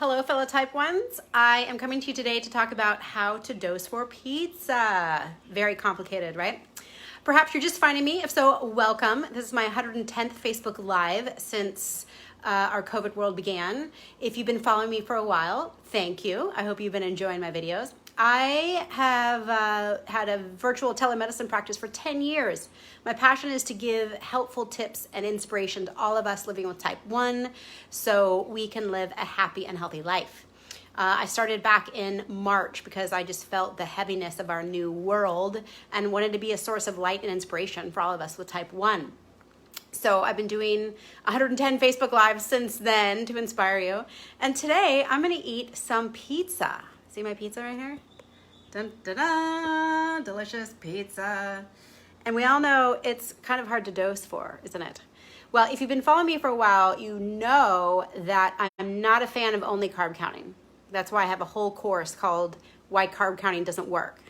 Hello, fellow type 1s. I am coming to you today to talk about how to dose for pizza. Very complicated, right? Perhaps you're just finding me. If so, welcome. This is my 110th Facebook Live since our COVID world began. If you've been following me for a while, thank you. I hope you've been enjoying my videos. I have had a virtual telemedicine practice for 10 years. My passion is to give helpful tips and inspiration to all of us living with type 1 so we can live a happy and healthy life. I started back in March because I just felt the heaviness of our new world and wanted to be a source of light and inspiration for all of us with type 1. So I've been doing 110 Facebook Lives since then to inspire you. And today I'm going to eat some pizza. See my pizza right here? Dun, dun, dun, delicious pizza. And we all know it's kind of hard to dose for, isn't it? Well, if you've been following me for a while, you know that I'm not a fan of only carb counting. That's why I have a whole course called Why Carb Counting Doesn't Work.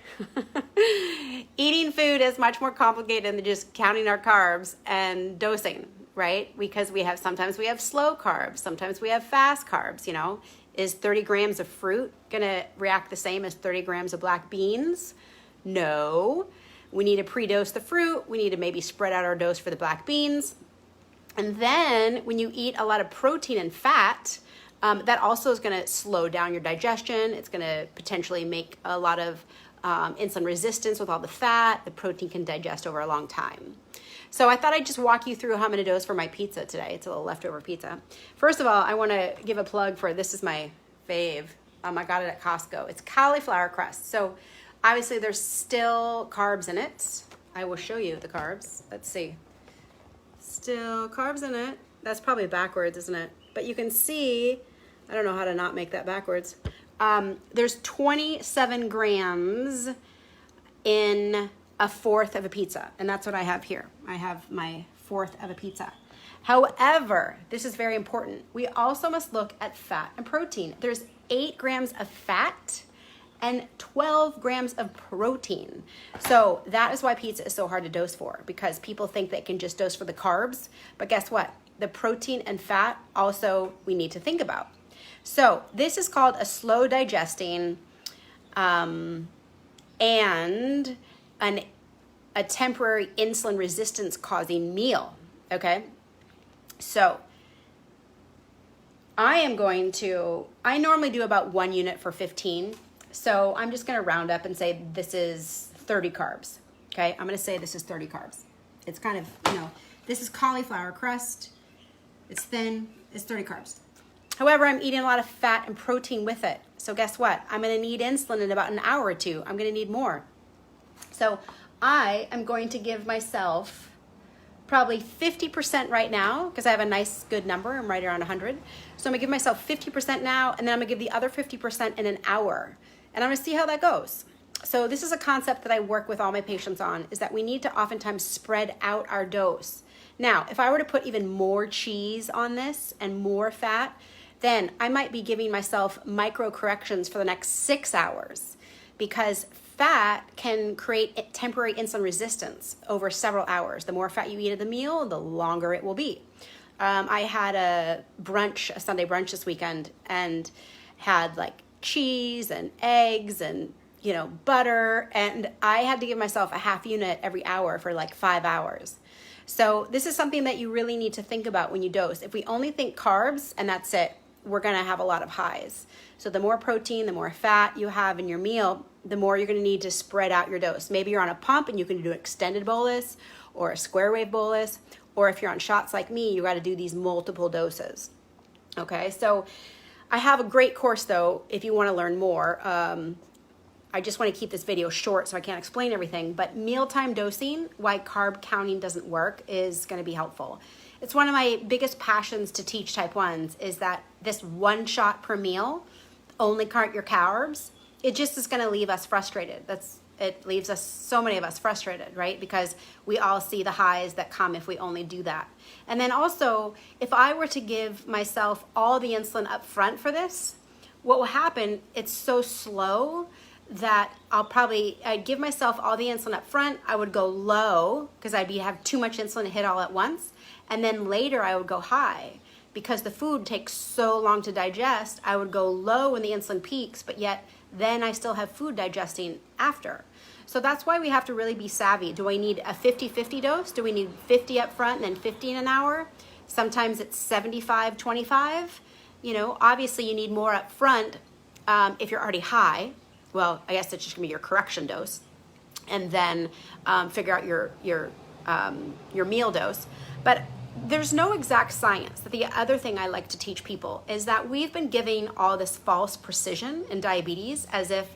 Eating food is much more complicated than just counting our carbs and dosing, right? Because sometimes we have slow carbs, sometimes we have fast carbs, you know. Is 30 grams of fruit gonna react the same as 30 grams of black beans? No. We need to pre-dose the fruit. We need to maybe spread out our dose for the black beans. And then when you eat a lot of protein and fat, that also is gonna slow down your digestion. It's gonna potentially make a lot of insulin resistance with all the fat. The protein can digest over a long time. So I thought I'd just walk you through how I'm going to dose for my pizza today. It's a little leftover pizza. First of all, I want to give a plug for, this is my fave. I got it at Costco. It's cauliflower crust. So obviously there's still carbs in it. I will show you the carbs. Let's see. Still carbs in it. That's probably backwards, isn't it? But you can see, I don't know how to not make that backwards. There's 27 grams in a fourth of a pizza, and that's what I have here. I have my fourth of a pizza. However, this is very important. We also must look at fat and protein. There's 8 grams of fat and 12 grams of protein. So that is why pizza is so hard to dose for, because people think they can just dose for the carbs, but guess what? The protein and fat also we need to think about. So this is called a slow digesting and a temporary insulin resistance causing meal, okay? So I normally do about 1 unit for 15. So I'm just gonna round up and say this is 30 carbs, okay? I'm gonna say this is 30 carbs. It's kind of, this is cauliflower crust. It's thin, it's 30 carbs. However, I'm eating a lot of fat and protein with it. So guess what? I'm gonna need insulin in about an hour or two. I'm gonna need more. So I am going to give myself probably 50% right now, because I have a nice good number. I'm right around 100. So I'm gonna give myself 50% now, and then I'm gonna give the other 50% in an hour. And I'm gonna see how that goes. So this is a concept that I work with all my patients on, is that we need to oftentimes spread out our dose. Now, if I were to put even more cheese on this and more fat, then I might be giving myself micro corrections for the next 6 hours, because fat can create temporary insulin resistance over several hours. The more fat you eat at the meal, the longer it will be. I had a Sunday brunch this weekend, and had like cheese and eggs and butter, and I had to give myself a half unit every hour for like 5 hours. So this is something that you really need to think about when you dose. If we only think carbs and that's it, we're gonna have a lot of highs. So the more protein, the more fat you have in your meal, the more you're gonna need to spread out your dose. Maybe you're on a pump and you can do an extended bolus or a square wave bolus, or if you're on shots like me, you gotta do these multiple doses. Okay, so I have a great course though, if you wanna learn more. I just wanna keep this video short so I can't explain everything, but mealtime dosing, why carb counting doesn't work, is gonna be helpful. It's one of my biggest passions to teach type 1s, is that this 1 shot per meal, only count your carbs, it just is gonna leave us frustrated. It leaves us, so many of us, frustrated, right? Because we all see the highs that come if we only do that. And then also, if I were to give myself all the insulin up front for this, what will happen, it's so slow that I'd give myself all the insulin up front. I would go low because I'd have too much insulin to hit all at once. And then later I would go high. because the food takes so long to digest, I would go low when the insulin peaks, but yet then I still have food digesting after. So that's why we have to really be savvy. Do I need a 50-50 dose? Do we need 50 up front and then 50 in an hour? Sometimes it's 75-25. You know, obviously you need more up front if you're already high. Well, I guess it's just gonna be your correction dose, and then figure out your meal dose. But there's no exact science. The other thing I like to teach people is that we've been giving all this false precision in diabetes as if,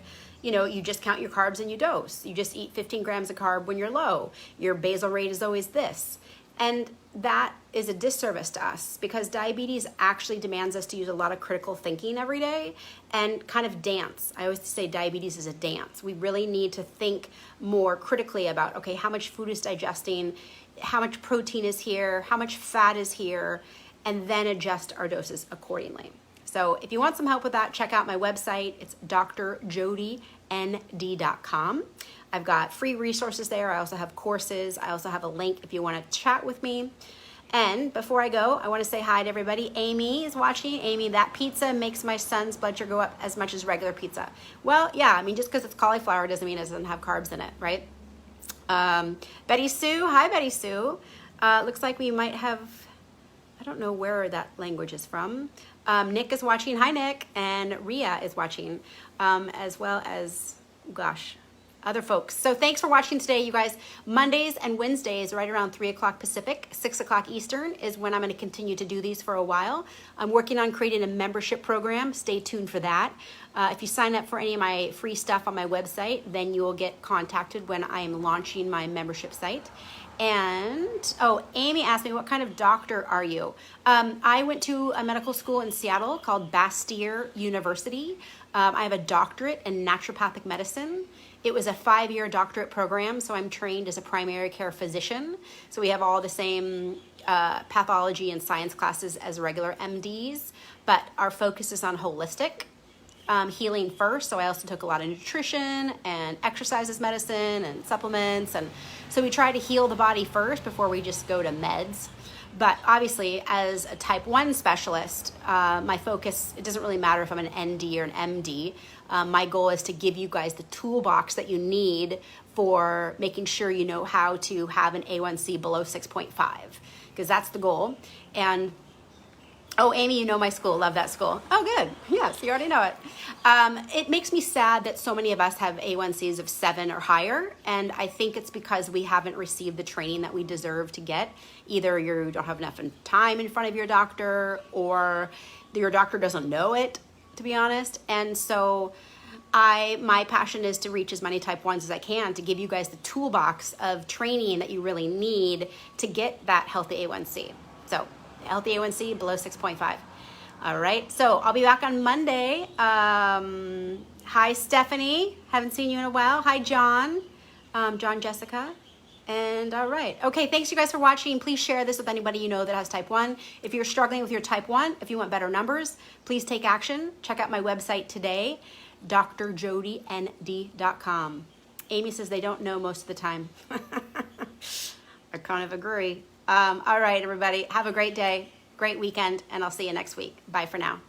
you know, you just count your carbs and you dose. You just eat 15 grams of carb when you're low. Your basal rate is always this. And that is a disservice to us because diabetes actually demands us to use a lot of critical thinking every day and kind of dance. I always say diabetes is a dance. We really need to think more critically about, okay, how much food is digesting, how much protein is here, how much fat is here, and then adjust our doses accordingly. So if you want some help with that, check out my website. It's drjodyn.com. I've got free resources there. I also have courses. I also have a link if you want to chat with me. And before I go, I want to say hi to everybody. Amy is watching. Amy, that pizza makes my son's blood sugar go up as much as regular pizza. Well, yeah, I mean, just because it's cauliflower doesn't mean it doesn't have carbs in it, right? Betty Sue, hi Betty Sue. Looks like we might have, I don't know where that language is from. Nick is watching, hi Nick, and Ria is watching, as well as, gosh, other folks. So thanks for watching today, you guys. Mondays and Wednesdays, right around 3 o'clock Pacific, 6 o'clock Eastern is when I'm going to continue to do these for a while. I'm working on creating a membership program. Stay tuned for that. If you sign up for any of my free stuff on my website, then you will get contacted when I am launching my membership site. And, oh, Amy asked me, what kind of doctor are you? I went to a medical school in Seattle called Bastyr University. I have a doctorate in naturopathic medicine. It was a 5-year doctorate program, so I'm trained as a primary care physician. So we have all the same pathology and science classes as regular MDs, but our focus is on holistic healing first. So I also took a lot of nutrition and exercises medicine and supplements. And so we try to heal the body first before we just go to meds. But obviously, as a type 1 specialist, my focus, it doesn't really matter if I'm an ND or an MD. My goal is to give you guys the toolbox that you need for making sure you know how to have an A1C below 6.5, because that's the goal. And oh, Amy, you know my school. Love that school. Oh, good. Yes, you already know it. It makes me sad that so many of us have A1Cs of 7 or higher, and I think it's because we haven't received the training that we deserve to get. Either you don't have enough time in front of your doctor, or your doctor doesn't know it, to be honest. And so my passion is to reach as many type 1s as I can to give you guys the toolbox of training that you really need to get that healthy A1C. So healthy A1C below 6.5. All right, so I'll be back on Monday. Hi, Stephanie. Haven't seen you in a while. Hi, John. John Jessica. And all right. Okay, thanks you guys for watching. Please share this with anybody you know that has type 1. If you're struggling with your type 1, if you want better numbers, please take action. Check out my website today, drjodyn.com. Amy says they don't know most of the time. I kind of agree. All right, everybody. Have a great day, great weekend, and I'll see you next week. Bye for now.